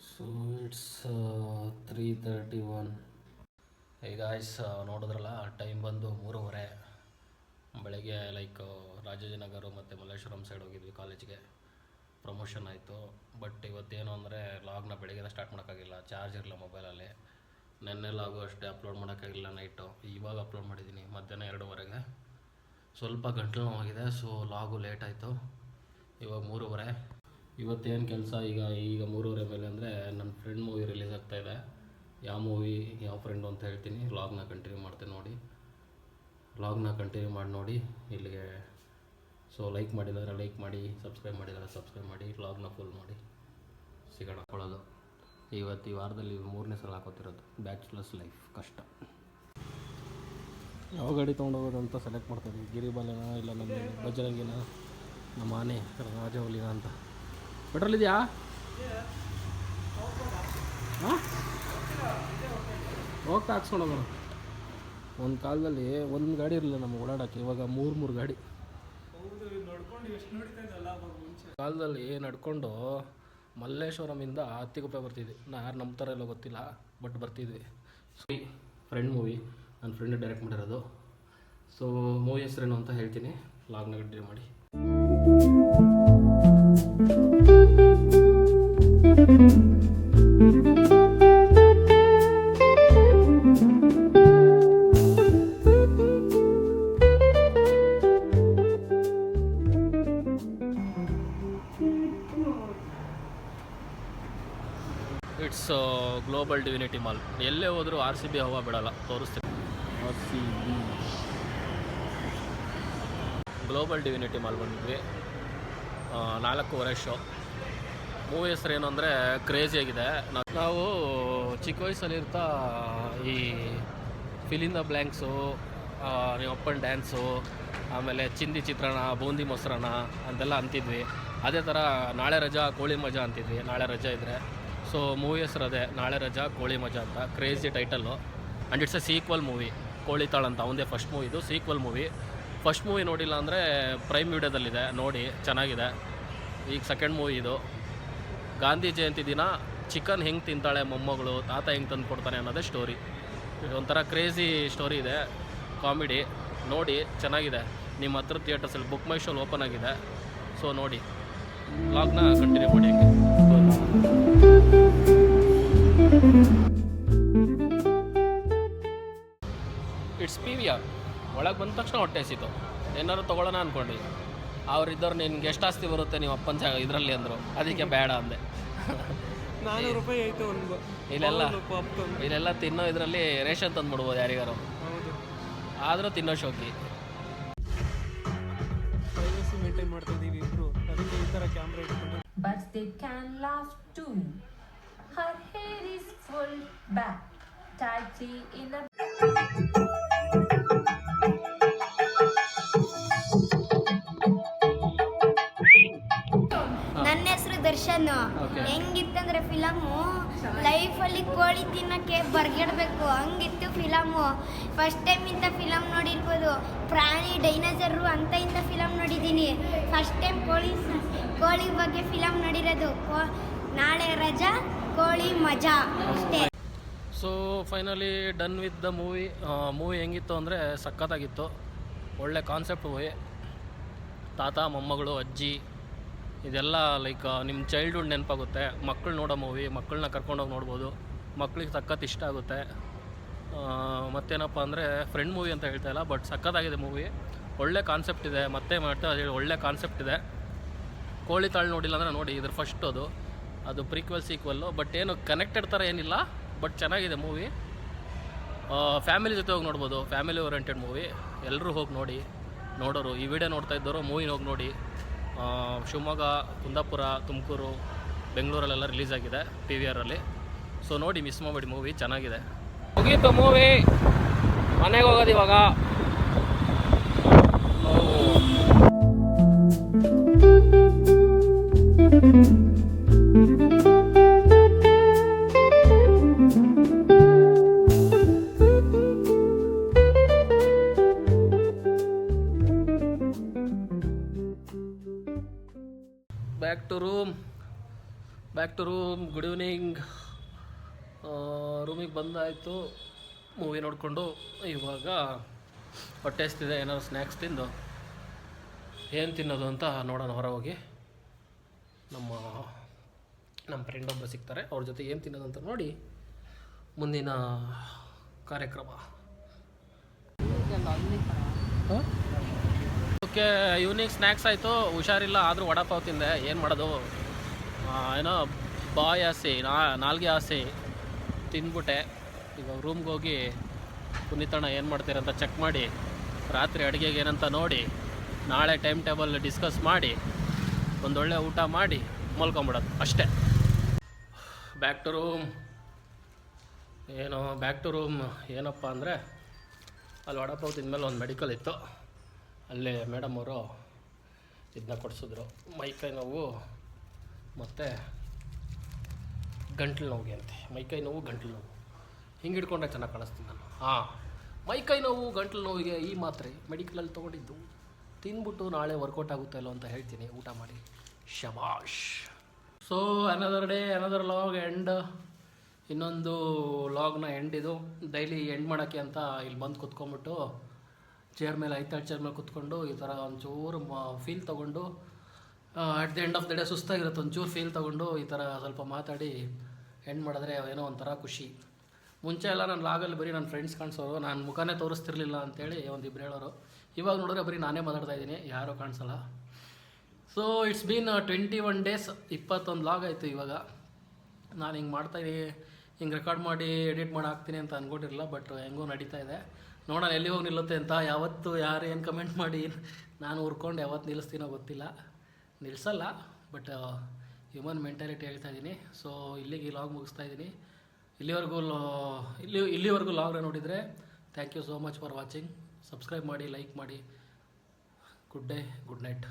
So it's 3:31. ಈಗ ನೋಡಿದ್ರಲ್ಲ, time ಬಂದು 3:30. ಬೆಳಗ್ಗೆ ರಾಜಾಜಿನಗರ ಮತ್ತು ಮಲ್ಲೇಶ್ವರಂ ಸೈಡ್ ಹೋಗಿದ್ವಿ ಕಾಲೇಜ್ಗೆ. ಪ್ರಮೋಷನ್ ಆಯಿತು. ಬಟ್ ಇವತ್ತೇನು ಅಂದರೆ ಲಾಗ್ನ ಬೆಳಗ್ಗೆ ಸ್ಟಾರ್ಟ್ ಮಾಡೋಕ್ಕಾಗಿಲ್ಲ, ಚಾರ್ಜ್ ಇರಲಿಲ್ಲ ಮೊಬೈಲಲ್ಲಿ. ನೆನ್ನೆ ಲಾಗು ಅಷ್ಟೇ ಅಪ್ಲೋಡ್ ಮಾಡೋಕ್ಕಾಗಿಲ್ಲ ನೈಟು. ಇವಾಗ ಅಪ್ಲೋಡ್ ಮಾಡಿದ್ದೀನಿ ಮಧ್ಯಾಹ್ನ 2:30. ಸ್ವಲ್ಪ ಗಂಟಲು ನೋವಾಗಿದೆ, ಸೊ ಲಾಗು ಲೇಟ್ ಆಯಿತು. ಇವಾಗ 3:30. ಇವತ್ತೇನು ಕೆಲಸ, ಈಗ 3:30 ಮೇಲೆ ಅಂದರೆ ನನ್ನ ಫ್ರೆಂಡ್ ಮೂವಿ ರಿಲೀಸ್ ಆಗ್ತಾಯಿದೆ. ಯಾವ ಮೂವಿ, ಯಾವ ಫ್ರೆಂಡು ಅಂತ ಹೇಳ್ತೀನಿ. ವ್ಲಾಗ್ನ ಕಂಟಿನ್ಯೂ ಮಾಡ್ತೇನೆ ನೋಡಿ. ವ್ಲಾಗ್ನ ಕಂಟಿನ್ಯೂ ಮಾಡಿ ನೋಡಿ ಇಲ್ಲಿಗೆ. ಸೊ ಲೈಕ್ ಮಾಡಿದರೆ ಲೈಕ್ ಮಾಡಿ, ಸಬ್ಸ್ಕ್ರೈಬ್ ಮಾಡಿದರೆ ಸಬ್ಸ್ಕ್ರೈಬ್ ಮಾಡಿ, ವ್ಲಾಗ್ನ ಫುಲ್ ಮಾಡಿ. ಸಿಗೋಣ ಹಾಕೊಳ್ಳೋದು. ಇವತ್ತು ಈ ವಾರದಲ್ಲಿ 3ನೇ ಸಲ ಹಾಕೋತಿರೋದು. ಬ್ಯಾಚುಲರ್ಸ್ ಲೈಫ್ ಕಷ್ಟ. ಯಾವ ಗಾಡಿ ತೊಗೊಂಡೋಗೋದು ಅಂತ ಸೆಲೆಕ್ಟ್ ಮಾಡ್ತಾಯಿದ್ವಿ. ಗಿರಿಬಾಲೆನ ಇಲ್ಲ ನಮ್ಮ ಬಜರಂಗಿನ, ನಮ್ಮ ಆನೆ ರಾಜವಲ್ಲಿನ ಅಂತ. ಪೆಟ್ರೋಲ್ ಇದೆಯಾ? ಹಾಂ, ಹೋಗ್ತಾ ಹಾಕ್ಸ್ಕೊಂಡೋಗೋಣ. ಒಂದು ಕಾಲದಲ್ಲಿ ಒಂದು ಗಾಡಿ ಇರಲಿಲ್ಲ ನಮ್ಗೆ ಓಡಾಡೋಕ್ಕೆ, ಇವಾಗ 3 ಗಾಡಿ. ಕಾಲದಲ್ಲಿ ನಡ್ಕೊಂಡು ಮಲ್ಲೇಶ್ವರಮಿಂದ ಹತ್ತಿಗುಪ್ಪೆ ಬರ್ತಿದ್ವಿ. ಯಾರು ನಂಬ್ತಾರೋ ಇಲ್ಲೋ ಗೊತ್ತಿಲ್ಲ, ಬಟ್ ಬರ್ತಿದ್ವಿ. ಫ್ರೆಂಡ್ ಮೂವಿ ನನ್ನ ಫ್ರೆಂಡ್ ಡೈರೆಕ್ಟ್ ಮಾಡಿರೋದು. ಸೊ ಮೂವಿ ಹೆಸರೇನು ಅಂತ ಹೇಳ್ತೀನಿ, ಲಾಗ್ನ ಕಂಟಿನ್ಯೂ ಮಾಡಿ. It's global divinity mall. ಎಲ್ಲೇ ಹೋದರೂ RCB ಹವಾ ಬಿಡಲ್ಲ, ತೋರಿಸ್ತೀನಿ. RCB ಗ್ಲೋಬಲ್ ಡಿವಿನಿಟಿ ಮಾಲ್ ಬಂದಿದ್ವಿ. 4:15 ಶೋ. ಮೂವಿ ಹೆಸರು ಏನು ಅಂದರೆ ಕ್ರೇಜಿಯಾಗಿದೆ. ನಾವು ಚಿಕ್ಕ ವಯಸ್ಸಲ್ಲಿರ್ತಾ ಈ fill in the blanks, up and dance, ಆಮೇಲೆ ಚಿಂದಿ ಚಿತ್ರಾನ್ನ, ಬೂಂದಿ ಮೊಸರನ್ನ ಅಂತೆಲ್ಲ ಅಂತಿದ್ವಿ. ಅದೇ ಥರ ನಾಳೆ ರಜಾ ಕೋಳಿ ಮಜಾ ಅಂತಿದ್ವಿ, ನಾಳೆ ರಜಾ ಇದ್ದರೆ. ಸೊ ಮೂವಿ ಹೆಸರು ಅದೇ, ನಾಳೆ ರಜಾ ಕೋಳಿ ಮಜಾ ಅಂತ. Crazy title. And it's a sequel movie. ಕೋಳಿತಾಳ ಅಂತ ಅವಂದೇ ಫಸ್ಟ್ ಮೂವಿ, ಇದು ಸೀಕ್ವಲ್ ಮೂವಿ. ಫಸ್ಟ್ ಮೂವಿ ನೋಡಿಲ್ಲ ಅಂದರೆ ಪ್ರೈಮ್ ವಿಡಿಯೋದಲ್ಲಿದೆ, ನೋಡಿ, ಚೆನ್ನಾಗಿದೆ. ಈಗ ಸೆಕೆಂಡ್ ಮೂವಿ ಇದು. ಗಾಂಧಿ ಜಯಂತಿ ದಿನ ಚಿಕನ್ ಹೆಂಗೆ ತಿಂತಾಳೆ ಮೊಮ್ಮಗಳು, ತಾತ ಹೆಂಗೆ ತಂದು ಕೊಡ್ತಾನೆ ಅನ್ನೋದೇ ಸ್ಟೋರಿ. ಒಂಥರ ಕ್ರೇಜಿ ಸ್ಟೋರಿ ಇದೆ, ಕಾಮಿಡಿ. ನೋಡಿ, ಚೆನ್ನಾಗಿದೆ. ನಿಮ್ಮ ಹತ್ರ ಥಿಯೇಟರ್ಸಲ್ಲಿ ಬುಕ್ ಮೈ ಶೋಲ್ ಓಪನ್ ಆಗಿದೆ. ಸೊ ನೋಡಿ, ವ್ಲಾಗ್ನ ಕಂಟಿನ್ಯೂ ಮಾಡಿ. It's PVR. ಒಳಗೆ ಬಂದ ತಕ್ಷಣ ಹೊಟ್ಟೆ ಹಸಿತು. ಏನಾದ್ರು ತೊಗೊಳ್ಳೋಣ ಅಂದ್ಕೊಂಡು, ಅವರಿದ್ದವ್ರು ನಿನ್ಗೆ ಎಷ್ಟು ಆಸ್ತಿ ಬರುತ್ತೆ ನೀವು ಅಪ್ಪನ ಇದರಲ್ಲಿ ಅಂದರು. ಅದಕ್ಕೆ ಬೇಡ ಅಂದೆ. 400 ರೂಪಾಯಿ ಆಯಿತು ಒಂದು. ಇಲ್ಲೆಲ್ಲ ತಿನ್ನೋ ಇದರಲ್ಲಿ ರೇಷನ್ ತಂದುಬಿಡ್ಬೋದು ಯಾರಿಗಾರು, ಆದರೂ ತಿನ್ನೋ ಶೋಕಿ. ಪ್ರೈವಸಿ ಮೇಂಟೈನ್ ಮಾಡ್ತಾ ಇದ್ದೀವಿ ಇಬ್ಬರು, ಅದಕ್ಕೆ ಈ ಥರ ಕ್ಯಾಮ್ರಾ ಇಟ್ಕೊಂಡು. But they can laugh too. Her hair is full back, tightly in a... ನನ್ನ ಹೆಸರು ದರ್ಶನ್. ಹೆಂಗಿತ್ತಂದ್ರೆ ಫಿಲಮು, ಲೈಫಲ್ಲಿ ಕೋಳಿ ತಿನ್ನಕ್ಕೆ ಬರ್ಗಿಡ್ಬೇಕು ಹಂಗಿತ್ತು ಫಿಲಮು. ಫಸ್ಟ್ ಟೈಮ್ ಇಂಥ ಫಿಲಮ್ ನೋಡಿರ್ಬೋದು. ಪ್ರಾಣಿ ಡೈನೋಸರು ಅಂತ ಇಂಥ ಫಿಲಮ್ ನೋಡಿದ್ದೀನಿ. ಫಸ್ಟ್ ಟೈಮ್ ಕೋಳಿ ಬಗ್ಗೆ ಫಿಲಮ್ ನೋಡಿರೋದು. ನಾಳೆ ರಜಾ ಕೋಳಿ ಮಜಾ ಅಷ್ಟೇ. So finally done with the movie. Movie ಹೆಂಗಿತ್ತು ಅಂದರೆ ಸಖತ್ತಾಗಿತ್ತು. ಒಳ್ಳೆ ಕಾನ್ಸೆಪ್ಟ್ ಮೂವಿ. ತಾತ ಮೊಮ್ಮಗಳು ಅಜ್ಜಿ ಇದೆಲ್ಲ ನಿಮ್ಮ ಚೈಲ್ಡ್ಹುಡ್ ನೆನಪಾಗುತ್ತೆ. ಮಕ್ಕಳು ನೋಡೋ ಮೂವಿ, ಮಕ್ಕಳನ್ನ ಕರ್ಕೊಂಡೋಗಿ ನೋಡ್ಬೋದು. ಮಕ್ಳಿಗೆ ಸಖತ್ ಇಷ್ಟ ಆಗುತ್ತೆ. ಮತ್ತೇನಪ್ಪ ಅಂದರೆ ಫ್ರೆಂಡ್ ಮೂವಿ ಅಂತ ಹೇಳ್ತಾ ಇಲ್ಲ, ಬಟ್ ಸಖತ್ತಾಗಿದೆ ಮೂವಿ. ಒಳ್ಳೆ ಕಾನ್ಸೆಪ್ಟ್ ಇದೆ. ಮತ್ತೆ ಒಳ್ಳೆ ಕಾನ್ಸೆಪ್ಟ್ ಇದೆ. ಕೋಳಿ ತಾಳು ನೋಡಿಲ್ಲ ಅಂದರೆ ನೋಡಿ, ಇದ್ರ ಫಸ್ಟ್ ಅದು ಪ್ರೀಕ್ವೆಲ್ ಸೀಕ್ವೆಲ್ಲು. ಬಟ್ ಏನು ಕನೆಕ್ಟೆಡ್ ಥರ ಏನಿಲ್ಲ, ಬಟ್ ಚೆನ್ನಾಗಿದೆ ಮೂವಿ. ಫ್ಯಾಮಿಲಿ ಜೊತೆ ಹೋಗಿ ನೋಡ್ಬೋದು. Family oriented movie. ಎಲ್ಲರೂ ಹೋಗಿ ನೋಡೋರು, ಈ ವಿಡಿಯೋ ನೋಡ್ತಾ ಇದ್ದವರು ಮೂವಿನ ಹೋಗಿ ನೋಡಿ. ಶಿವಮೊಗ್ಗ, ಕುಂದಾಪುರ, ತುಮಕೂರು, ಬೆಂಗಳೂರಲ್ಲೆಲ್ಲ ರಿಲೀಸ್ ಆಗಿದೆ PVRಲ್ಲಿ. ಸೊ ನೋಡಿ, ಮಿಸ್ ಮಾಡಬೇಡಿ, ಮೂವಿ ಚೆನ್ನಾಗಿದೆ. ಮುಗೀತು ಮೂವಿ, ಮನೆಗೆ ಹೋಗೋದು ಇವಾಗ. Back to room. Good evening. ರೂಮಿಗೆ ಬಂದಾಯಿತು, ಮೂವಿ ನೋಡಿಕೊಂಡು ಇವಾಗ ಹೊಟ್ಟೆ ಹಸ್ತಿದೆ. ಏನಾದ್ರು ಸ್ನ್ಯಾಕ್ಸ್ ತಿಂದು ಏನು ತಿನ್ನೋದು ಅಂತ ನೋಡೋಣ. ಹೊರ ಹೋಗಿ ನಮ್ಮ ಫ್ರೆಂಡ್ ಒಬ್ಬರು ಸಿಗ್ತಾರೆ, ಅವ್ರ ಜೊತೆ ಏನು ತಿನ್ನೋದು ಅಂತ ನೋಡಿ ಮುಂದಿನ ಕಾರ್ಯಕ್ರಮ. ಓಕೆ, ಈವ್ನಿಂಗ್ ಸ್ನ್ಯಾಕ್ಸ್ ಆಯಿತು. ಹುಷಾರಿಲ್ಲ, ಆದರೂ ವಡಾಪಾವ್ ತಿಂದೆ. ಏನು ಮಾಡೋದು, ಏನೋ ಬಾಯ್ ಆಸೆ, ನಾಲ್ಗೆ ಆಸೆ ತಿಂದ್ಬಿಟ್ಟೆ. ಈಗ ರೂಮ್ಗೆ ಹೋಗಿ ಪುನೀತಣ್ಣ ಏನು ಮಾಡ್ತೀರಂತ ಚೆಕ್ ಮಾಡಿ, ರಾತ್ರಿ ಅಡುಗೆಗೆ ಏನಂತ ನೋಡಿ, ನಾಳೆ ಟೈಮ್ ಟೇಬಲ್ ಡಿಸ್ಕಸ್ ಮಾಡಿ, ಒಂದೊಳ್ಳೆ ಊಟ ಮಾಡಿ ಮಲ್ಕೊಂಬಿಡೋದು ಅಷ್ಟೇ. ಬ್ಯಾಕ್ ಟು ರೂಮ್ ಏನಪ್ಪ ಅಂದರೆ, ಅಲ್ಲಿ ವಡಾಪಾವ್ ತಿಂದಮೇಲೆ ಒಂದು ಮೆಡಿಕಲ್ ಇತ್ತು, ಅಲ್ಲೇ ಮೇಡಮ್ ಅವರು ಇದನ್ನ ಕೊಡಿಸಿದ್ರು, ಮೈಕೈ ನೋವು ಮತ್ತು ಗಂಟ್ಲು ನೋವಿಗೆ ಅಂತೆ. ಮೈಕೈ ನೋವು, ಗಂಟ್ಲು ನೋವು ಹಿಂಗೆ ಹಿಡ್ಕೊಂಡ್ರೆ ಚೆನ್ನಾಗಿ ಕಾಣಿಸ್ತೀನಿ ನಾನು. ಮೈಕೈ ನೋವು, ಗಂಟ್ಲು ನೋವಿಗೆ ಈ ಮಾತ್ರೆ ಮೆಡಿಕಲಲ್ಲಿ ತೊಗೊಂಡಿದ್ದು, ತಿಂದ್ಬಿಟ್ಟು ನಾಳೆ ವರ್ಕೌಟ್ ಆಗುತ್ತೋ ಇಲ್ಲೋ ಅಂತ ಹೇಳ್ತೀನಿ ಊಟ ಮಾಡಿ. ಶಬಾಷ್. So another day, another log end. ಇನ್ನೊಂದು ಲಾಗ್ನ ಎಂಡ್ ಇದು. ಡೈಲಿ ಎಂಡ್ ಮಾಡೋಕ್ಕೆ ಅಂತ ಇಲ್ಲಿ ಬಂದು ಕುತ್ಕೊಂಡ್ಬಿಟ್ಟು ಚೇರ್ ಮೇಲೆ ಐತಾಳು ಚೇರ್ ಮೇಲೆ ಕುತ್ಕೊಂಡು ಈ ಥರ ಒಂಚೂರು ಫೀಲ್ ತೊಗೊಂಡು, at the end of the day ಸುಸ್ತಾಗಿರುತ್ತೆ, ಒಂಚೂರು ಫೀಲ್ ತೊಗೊಂಡು ಈ ಥರ ಸ್ವಲ್ಪ ಮಾತಾಡಿ ಎಂಡ್ ಮಾಡಿದ್ರೆ ಏನೋ ಒಂಥರ ಖುಷಿ. ಮುಂಚೆ ಎಲ್ಲ ನನ್ನ ಲಾಗಲ್ಲಿ ಬರೀ ನನ್ನ ಫ್ರೆಂಡ್ಸ್ ಕಾಣಿಸೋರು, ನಾನು ಮುಖನೇ ತೋರಿಸ್ತಿರ್ಲಿಲ್ಲ ಅಂತೇಳಿ ಒಂದಿಬ್ರು ಹೇಳೋರು. ಇವಾಗ ನೋಡಿದ್ರೆ ಬರೀ ನಾನೇ ಮಾತಾಡ್ತಾ ಇದ್ದೀನಿ, ಯಾರೂ ಕಾಣಿಸಲ್ಲ. So it's been 21 days, 21 log ಆಯಿತು. ಇವಾಗ ನಾನು ಹಿಂಗೆ ಮಾಡ್ತಾಯಿದ್ದೀನಿ, ಹಿಂಗೆ ರೆಕಾರ್ಡ್ ಮಾಡಿ ಎಡಿಟ್ ಮಾಡಿ ಹಾಕ್ತೀನಿ ಅಂತ ಅಂದ್ಕೊಂಡಿರಲಿಲ್ಲ, ಬಟ್ ಹೆಂಗೋ ನಡೀತಾ ಇದೆ. ನೋಡೋಣ ಎಲ್ಲಿ ಹೋಗಿ ನಿಲ್ಲುತ್ತೆ ಅಂತ. ಯಾವತ್ತು ಯಾರು ಏನು ಕಮೆಂಟ್ ಮಾಡಿ ನಾನು ಹುರ್ಕೊಂಡು ಯಾವತ್ತು ನಿಲ್ಲಿಸ್ತೀನೋ ಗೊತ್ತಿಲ್ಲ, ನಿಲ್ಲಿಸಲ್ಲ, ಬಟ್ ಹ್ಯೂಮನ್ ಮೆಂಟಾಲಿಟಿ ಹೇಳ್ತಾ ಇದ್ದೀನಿ. ಸೊ ಇಲ್ಲಿಗೆ ಲಾಗ್ ಮುಗಿಸ್ತಾ ಇದ್ದೀನಿ. ಇಲ್ಲಿವರೆಗೂ ಲಾಗ್ನ ನೋಡಿದರೆ thank you so much for watching. Subscribe ಮಾಡಿ, ಲೈಕ್ ಮಾಡಿ. Good day, good night.